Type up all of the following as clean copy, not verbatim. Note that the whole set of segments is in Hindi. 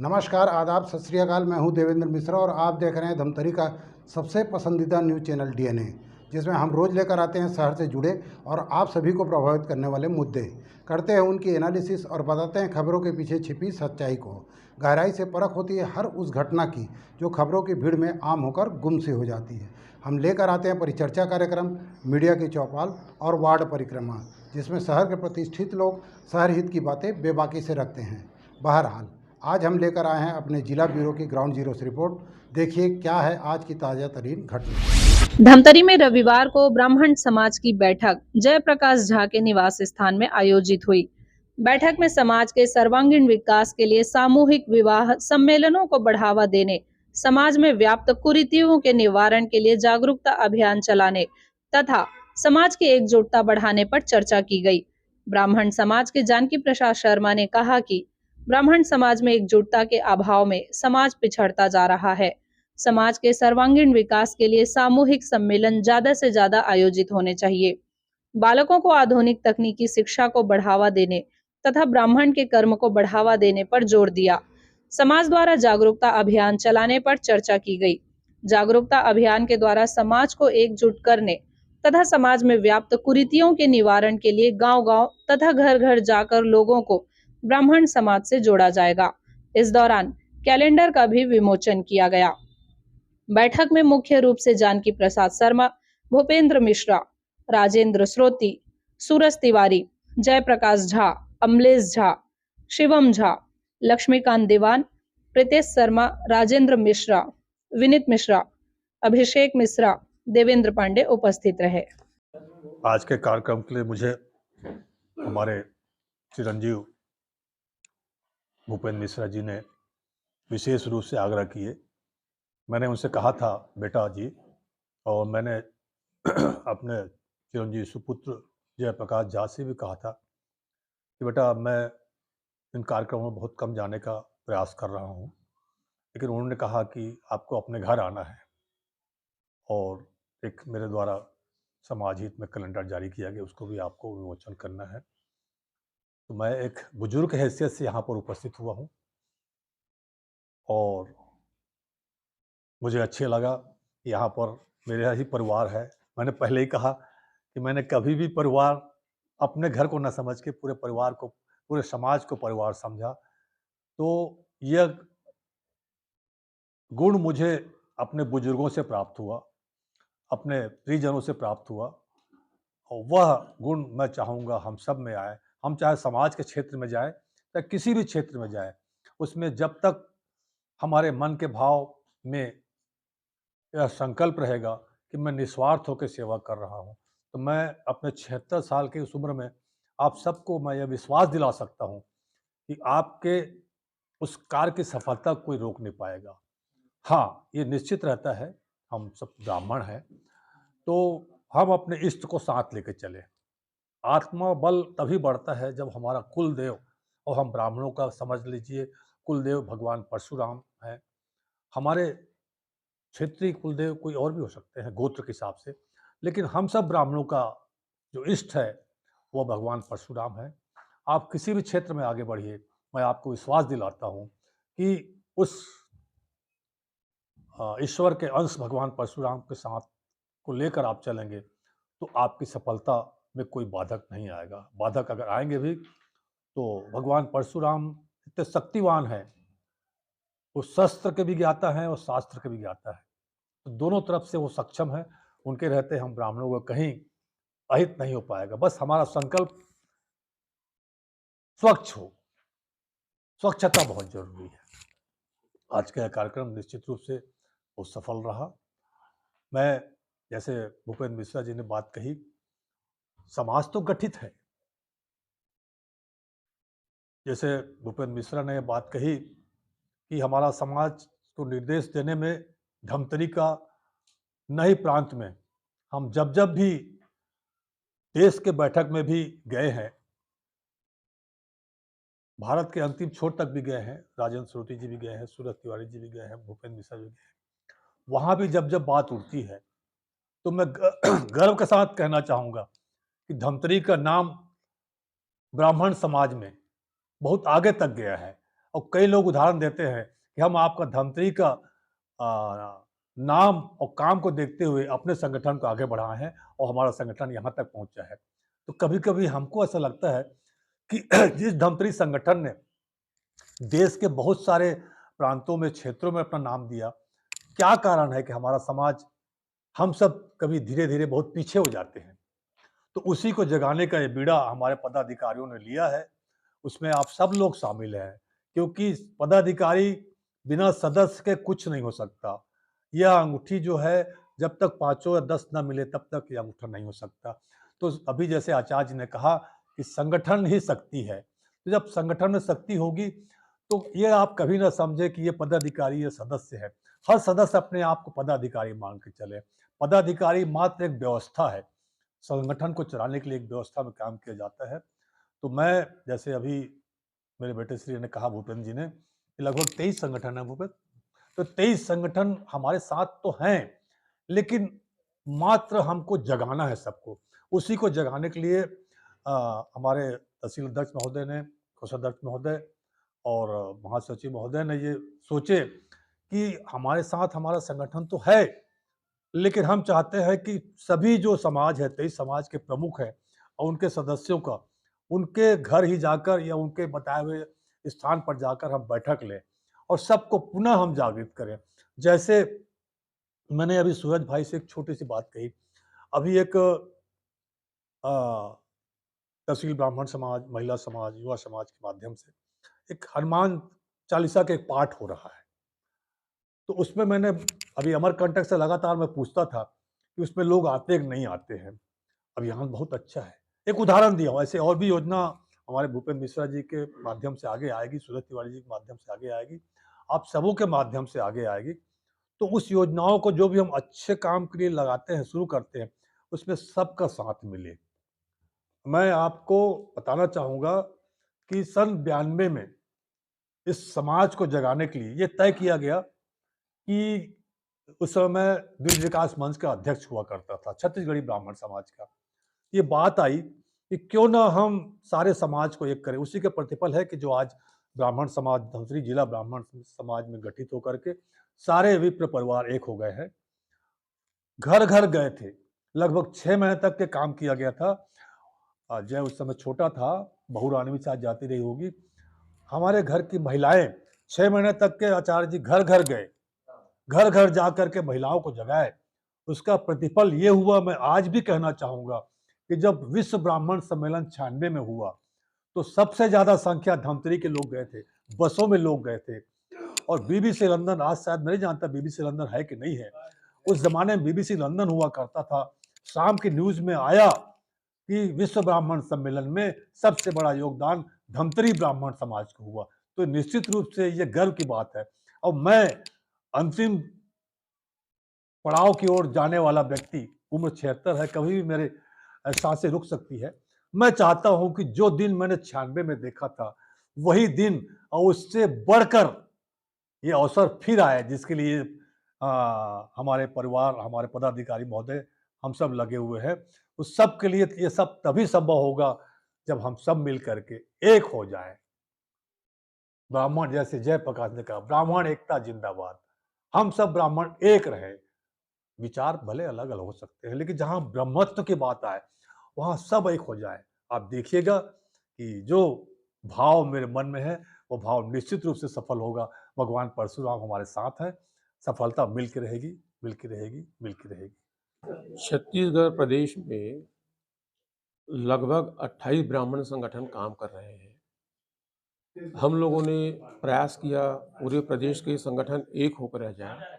नमस्कार, आदाब, सत श्री अकाल। मैं हूं देवेंद्र मिश्रा और आप देख रहे हैं धमतरी का सबसे पसंदीदा न्यूज़ चैनल डीएनए, जिसमें हम रोज़ लेकर आते हैं शहर से जुड़े और आप सभी को प्रभावित करने वाले मुद्दे, करते हैं उनकी एनालिसिस और बताते हैं खबरों के पीछे छिपी सच्चाई को। गहराई से परख होती है हर उस घटना की जो खबरों की भीड़ में आम होकर गुम सी हो जाती है। हम लेकर आते हैं परिचर्चा कार्यक्रम, मीडिया की चौपाल और वार्ड परिक्रमा, जिसमें शहर के प्रतिष्ठित लोग शहर हित की बातें बेबाकी से रखते हैं। बहरहाल, आज हम लेकर आए हैं अपने जिला ब्यूरो की ग्राउंड जीरो से रिपोर्ट। देखिए क्या है आज की ताजा तरीन घटना। धमतरी में रविवार को ब्राह्मण समाज की बैठक जयप्रकाश झा के निवास स्थान में आयोजित हुई। बैठक में समाज के सर्वांगीण विकास के लिए सामूहिक विवाह सम्मेलनों को बढ़ावा देने, समाज में व्याप्त कुरीतियों के निवारण के लिए जागरूकता अभियान चलाने तथा समाज की एकजुटता बढ़ाने पर चर्चा की गई। ब्राह्मण समाज के जानकी प्रसाद शर्मा ने कहा कि ब्राह्मण समाज में एकजुटता के अभाव में समाज पिछड़ता जा रहा है। समाज के सर्वांगीण विकास के लिए सामूहिक सम्मेलन ज्यादा से ज्यादा आयोजित होने चाहिए। बालकों को आधुनिक तकनीकी शिक्षा को बढ़ावा देने तथा ब्राह्मण के कर्म को बढ़ावा देने पर जोर दिया। समाज द्वारा जागरूकता अभियान चलाने पर चर्चा की गई। जागरूकता अभियान के द्वारा समाज को एकजुट करने तथा समाज में व्याप्त कुरीतियों के निवारण के लिए गांव-गांव तथा घर-घर जाकर लोगों को ब्राह्मण समाज से जोड़ा जाएगा। इस दौरान कैलेंडर का भी विमोचन किया गया। बैठक में मुख्य रूप से जानकी प्रसाद शर्मा, भूपेंद्र मिश्रा, राजेंद्र श्रोती, सूरज तिवारी, जयप्रकाश झा, अमलेश झा, शिवम झा, लक्ष्मीकांत दीवान, प्रीतेश शर्मा, राजेंद्र मिश्रा, विनीत मिश्रा, अभिषेक मिश्रा, देवेंद्र पांडे उपस्थित रहे। आज के कार्यक्रम के लिए मुझे हमारे चिरंजीव भूपेंद्र मिश्रा जी ने विशेष रूप से आग्रह किए। मैंने उनसे कहा था, बेटा जी, और मैंने अपने चिरंजीव सुपुत्र जयप्रकाश झा से भी कहा था कि बेटा मैं इन कार्यक्रमों में बहुत कम जाने का प्रयास कर रहा हूँ, लेकिन उन्होंने कहा कि आपको अपने घर आना है और एक मेरे द्वारा समाज हित में कैलेंडर जारी किया गया, उसको भी आपको विमोचन करना है। तो मैं एक बुजुर्ग हैसियत से यहाँ पर उपस्थित हुआ हूँ और मुझे अच्छे लगा कि यहाँ पर मेरा ही परिवार है। मैंने पहले ही कहा कि मैंने कभी भी परिवार अपने घर को न समझ के पूरे परिवार को, पूरे समाज को परिवार समझा। तो यह गुण मुझे अपने बुजुर्गों से प्राप्त हुआ, अपने प्रियजनों से प्राप्त हुआ और वह गुण मैं चाहूँगा हम सब में आए। हम चाहे समाज के क्षेत्र में जाएँ या किसी भी क्षेत्र में जाएँ, उसमें जब तक हमारे मन के भाव में यह संकल्प रहेगा कि मैं निस्वार्थ होकर सेवा कर रहा हूँ, तो मैं अपने 76 साल की उस उम्र में आप सबको मैं यह विश्वास दिला सकता हूँ कि आपके उस कार्य की सफलता कोई रोक नहीं पाएगा। हाँ, ये निश्चित रहता है, हम सब ब्राह्मण हैं, तो हम अपने इष्ट को साथ लेके चलें। आत्मबल तभी बढ़ता है जब हमारा कुल देव, और हम ब्राह्मणों का समझ लीजिए कुल देव भगवान परशुराम हैं। हमारे क्षेत्रीय कुलदेव कोई और भी हो सकते हैं गोत्र के हिसाब से, लेकिन हम सब ब्राह्मणों का जो इष्ट है वो भगवान परशुराम है। आप किसी भी क्षेत्र में आगे बढ़िए, मैं आपको विश्वास दिलाता हूँ कि उस ईश्वर के अंश भगवान परशुराम के साथ को लेकर आप चलेंगे तो आपकी सफलता में कोई बाधक नहीं आएगा। बाधक अगर आएंगे भी तो भगवान परशुराम इतने शक्तिवान हैं, वो शस्त्र के भी ज्ञाता हैं और शास्त्र के भी ज्ञाता है, तो दोनों तरफ से वो सक्षम है। उनके रहते हम ब्राह्मणों को कहीं अहित नहीं हो पाएगा। बस हमारा संकल्प स्वच्छ हो, स्वच्छता बहुत जरूरी है। आज का कार्यक्रम निश्चित रूप से वो सफल रहा। मैं, जैसे भूपेंद्र मिश्रा जी ने बात कही, समाज तो गठित है। जैसे भूपेंद्र मिश्रा ने बात कही कि हमारा समाज को निर्देश देने में धमतरी का नई प्रांत में हम जब जब भी देश के बैठक में भी गए हैं, भारत के अंतिम छोर तक भी गए हैं, राजेंद्र श्रोती जी भी गए हैं, सूरज तिवारी जी भी गए हैं, भूपेंद्र मिश्रा जी भी गए हैं, वहाँ भी जब जब बात उठती है तो मैं गर्व के साथ कहना चाहूँगा कि धमतरी का नाम ब्राह्मण समाज में बहुत आगे तक गया है। और कई लोग उदाहरण देते हैं कि हम आपका धमतरी का नाम और काम को देखते हुए अपने संगठन को आगे बढ़ाए हैं और हमारा संगठन यहाँ तक पहुँचा है। तो कभी-कभी हमको ऐसा लगता है कि जिस धमतरी संगठन ने देश के बहुत सारे प्रांतों में, क्षेत्रों में अपना नाम दिया, क्या कारण है कि हमारा समाज, हम सब कभी धीरे-धीरे बहुत पीछे हो जाते हैं। तो उसी को जगाने का ये बीड़ा हमारे पदाधिकारियों ने लिया है। उसमें आप सब लोग शामिल हैं, क्योंकि पदाधिकारी बिना सदस्य के कुछ नहीं हो सकता। यह अंगूठी जो है, जब तक 5 या 10 ना मिले तब तक यह अंगूठा नहीं हो सकता। तो अभी जैसे आचार्य जी ने कहा कि संगठन ही शक्ति है। तो जब संगठन में शक्ति होगी, तो ये आप कभी ना समझे कि ये पदाधिकारी ये सदस्य है। हर सदस्य अपने आप को पदाधिकारी मान के चले। पदाधिकारी मात्र एक व्यवस्था है। संगठन को चलाने के लिए एक व्यवस्था में काम किया जाता है। तो मैं, जैसे अभी मेरे बेटे श्री ने कहा, भूपेंद्र जी ने, कि लगभग 23 संगठन है भूपेंद्र। तो 23 संगठन हमारे साथ तो हैं, लेकिन मात्र हमको जगाना है सबको। उसी को जगाने के लिए हमारे तहसील अध्यक्ष महोदय ने, कोषाध्यक्ष महोदय और महासचिव महोदय ने ये सोचे कि हमारे साथ हमारा संगठन तो है, लेकिन हम चाहते हैं कि सभी जो समाज है, 23 समाज के प्रमुख हैं और उनके सदस्यों का, उनके घर ही जाकर या उनके बताए हुए स्थान पर जाकर हम बैठक लें और सबको पुनः हम जागृत करें। जैसे मैंने अभी सूरज भाई से एक छोटी-सी बात कही। अभी एक तहसील ब्राह्मण समाज, महिला समाज, युवा समाज के माध्यम से एक हनुमान चालीसा का एक पाठ हो रहा है। तो उसमें मैंने अभी अमरकंटक से लगातार मैं पूछता था कि उसमें लोग आते कि नहीं आते हैं। अभियान बहुत अच्छा है। एक उदाहरण दिया हूँ, ऐसे और भी योजना हमारे भूपेंद्र मिश्रा जी के माध्यम से आगे आएगी, सूरज तिवारी जी के माध्यम से आगे आएगी, आप सबों के माध्यम से आगे आएगी। तो उस योजनाओं को जो भी हम अच्छे काम के लिए लगाते हैं, शुरू करते हैं, उसमें सबका साथ मिले। मैं आपको बताना चाहूँगा कि सन 92 में इस समाज को जगाने के लिए ये तय किया गया कि उस समय मैं द्विज विकास मंच का अध्यक्ष हुआ करता था, छत्तीसगढ़ी ब्राह्मण समाज का। ये बात आई कि क्यों ना हम सारे समाज को एक करें। उसी का प्रतिफल है कि जो आज ब्राह्मण समाज, धमतरी जिला ब्राह्मण समाज में गठित होकर के सारे विप्र परिवार एक हो गए हैं। घर-घर गए थे, लगभग 6 महीने तक के काम किया गया था। जय उस समय छोटा था, बहू रानी भी शायद जाती रही होगी। हमारे घर की महिलाएं 6 महीने तक के आचार्य जी घर-घर गए, घर-घर जाकर के महिलाओं को जगाए। उसका प्रतिफल ये हुआ, मैं आज भी कहना चाहूँगा कि जब विश्व ब्राह्मण सम्मेलन 96 में हुआ, तो सबसे ज़्यादा संख्या धमतरी के लोग गए थे, बसों में लोग गए थे। और बीबीसी लंदन, आज शायद मैं नहीं जानता बीबीसी लंदन है कि नहीं है। उस ज़माने में बीबीसी लंदन हुआ करता था। शाम की न्यूज़ में आया कि विश्व ब्राह्मण सम्मेलन में सबसे बड़ा योगदान धमतरी ब्राह्मण समाज को हुआ। तो निश्चित रूप से ये गर्व की बात है। और मैं अंतिम पड़ाव की ओर जाने वाला व्यक्ति, उम्र 76 है, कभी भी मेरे सांसें रुक सकती है। मैं चाहता हूं कि जो दिन मैंने 96 में देखा था, वही दिन और उससे बढ़कर ये अवसर फिर आए, जिसके लिए हमारे परिवार, हमारे पदाधिकारी महोदय, हम सब लगे हुए हैं। उस सब के लिए ये सब तभी संभव होगा जब हम सब मिल करके एक हो जाएं। ब्राह्मण, जैसे जयप्रकाश ने कहा, ब्राह्मण एकता जिंदाबाद। हम सब ब्राह्मण एक रहे। विचार भले अलग अलग हो सकते हैं, लेकिन जहां ब्रह्मत्व की बात आए, वहां सब एक हो जाए। आप देखिएगा कि जो भाव मेरे मन में है, वो भाव निश्चित रूप से सफल होगा। भगवान परशुराम हमारे साथ हैं। सफलता मिलकर रहेगी, मिलकर रहेगी, मिलकर रहेगी। छत्तीसगढ़ प्रदेश में लगभग 28 ब्राह्मण संगठन काम कर रहे हैं। हम लोगों ने प्रयास किया पूरे प्रदेश के संगठन एक होकर रह जाए,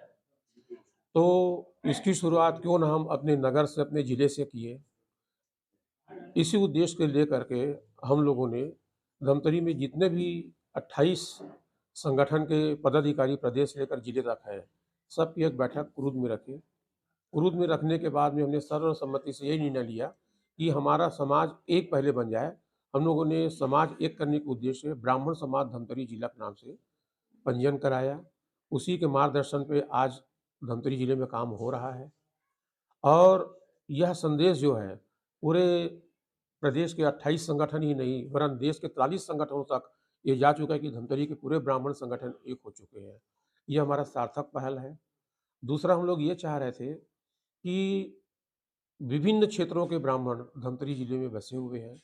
तो इसकी शुरुआत क्यों ना हम अपने नगर से, अपने ज़िले से किए। इसी उद्देश्य को लेकर के हम लोगों ने धमतरी में जितने भी 28 संगठन के पदाधिकारी प्रदेश लेकर जिले तक है, सबकी एक बैठक कुरुद में रखी। कुरुद में रखने के बाद में हमने सर्वसम्मति से यही निर्णय लिया कि हमारा समाज एक पहले बन जाए। हम लोगों ने समाज एक करने के उद्देश्य से ब्राह्मण समाज धमतरी जिला के नाम से पंजीयन कराया। उसी के मार्गदर्शन पे आज धमतरी जिले में काम हो रहा है। और यह संदेश जो है पूरे प्रदेश के 28 संगठन ही नहीं, वरन देश के 43 संगठनों तक ये जा चुका है कि धमतरी के पूरे ब्राह्मण संगठन एक हो चुके हैं। ये हमारा सार्थक पहल है। दूसरा हम लोग ये चाह रहे थे कि विभिन्न क्षेत्रों के ब्राह्मण धमतरी जिले में बसे हुए हैं,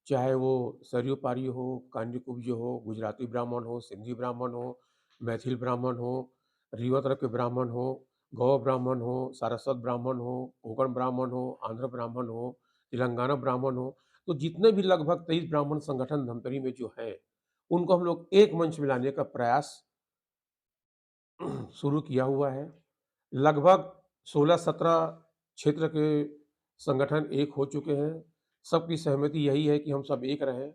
चाहे वो सरयू पारी हो, कांडी कुब्ज हो, गुजराती ब्राह्मण हो, सिंधी ब्राह्मण हो, मैथिल ब्राह्मण हो, रीवा तरफ के ब्राह्मण हो, गौ ब्राह्मण हो, सारस्वत ब्राह्मण हो, कोंकण ब्राह्मण हो, आंध्र ब्राह्मण हो, तेलंगाना ब्राह्मण हो, तो जितने भी लगभग 23 ब्राह्मण संगठन धमतरी में जो हैं, उनको हम लोग एक मंच में लाने का प्रयास शुरू किया हुआ है। लगभग 16-17 क्षेत्र के संगठन एक हो चुके हैं। सबकी सहमति यही है कि हम सब एक रहें।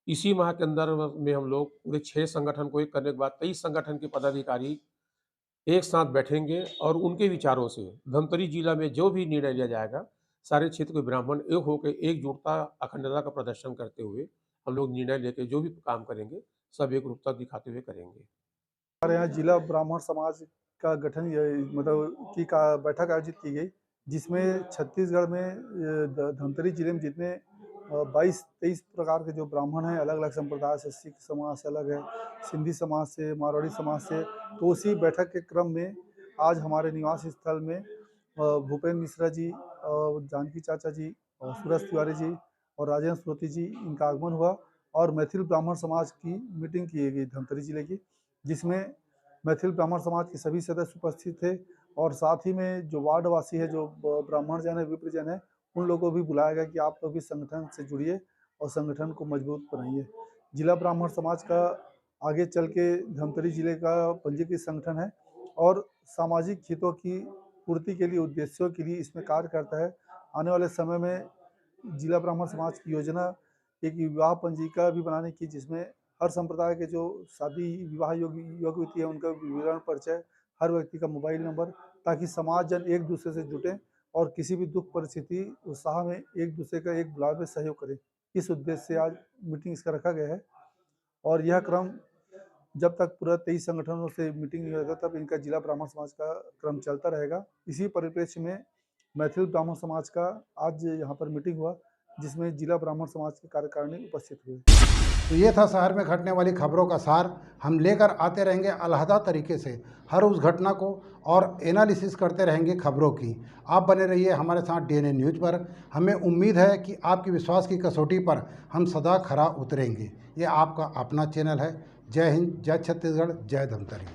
इसी माह के अंदर में हम लोग पूरे 6 संगठन को एक करने के बाद 23 संगठन के पदाधिकारी एक साथ बैठेंगे और उनके विचारों से धमतरी जिला में जो भी निर्णय लिया जाएगा, सारे क्षेत्र के ब्राह्मण एक होकर एकजुटता, अखंडता का प्रदर्शन करते हुए हम लोग निर्णय लेके जो भी काम करेंगे, सब एकरूपता दिखाते हुए करेंगे। हमारे यहाँ जिला ब्राह्मण समाज का गठन मतलब की का बैठक आयोजित की गई, जिसमें छत्तीसगढ़ में धमतरी जिले में जितने 22-23 प्रकार के जो ब्राह्मण हैं, अलग अलग संप्रदाय से, सिख समाज से अलग है, सिंधी समाज से, मारवाड़ी समाज से, तो उसी बैठक के क्रम में आज हमारे निवास स्थल में भूपेंद्र मिश्रा जी, जानकी चाचा जी, सूरज तिवारी जी और राजेंद्र श्रोती जी, इनका आगमन हुआ और मैथिल ब्राह्मण समाज की मीटिंग की गई धमतरी जिले की, जिसमें मैथिल ब्राह्मण समाज के सभी सदस्य उपस्थित थे और साथ ही में जो वार्डवासी है, जो ब्राह्मण जन है, विप्रजन है, उन लोगों को भी बुलाया गया कि आप लोग भी संगठन से जुड़िए और संगठन को मजबूत बनाइए। जिला ब्राह्मण समाज का आगे चल के धमतरी जिले का पंजीकृत संगठन है और सामाजिक हितों की पूर्ति के लिए, उद्देश्यों के लिए इसमें कार्य करता है। आने वाले समय में जिला ब्राह्मण समाज की योजना एक विवाह पंजिका भी बनाने की, जिसमें हर संप्रदाय के जो शादी विवाह योग्य व्यक्ति है, उनका विवरण, परिचय, हर व्यक्ति का मोबाइल नंबर, ताकि समाज जन एक दूसरे से जुटे और किसी भी दुख परिस्थिति उत्साह में एक दूसरे का एक बुलावे में सहयोग करें। इस उद्देश्य से आज मीटिंग इसका रखा गया है और यह क्रम जब तक पूरा 23 संगठनों से मीटिंग नहीं होगा, तब इनका जिला ब्राह्मण समाज का क्रम चलता रहेगा। इसी परिप्रेक्ष्य में मैथिल ब्राह्मण समाज का आज यहाँ पर मीटिंग हुआ, जिसमें जिला ब्राह्मण समाज के कार्यकारिणी उपस्थित हुए। तो ये था शहर में घटने वाली खबरों का सार। हम लेकर आते रहेंगे अलहदा तरीके से हर उस घटना को और एनालिसिस करते रहेंगे खबरों की। आप बने रहिए हमारे साथ डीएनए न्यूज़ पर। हमें उम्मीद है कि आपके विश्वास की कसौटी पर हम सदा खरा उतरेंगे। ये आपका अपना चैनल है। जय हिंद, जय छत्तीसगढ़, जय धमतरी।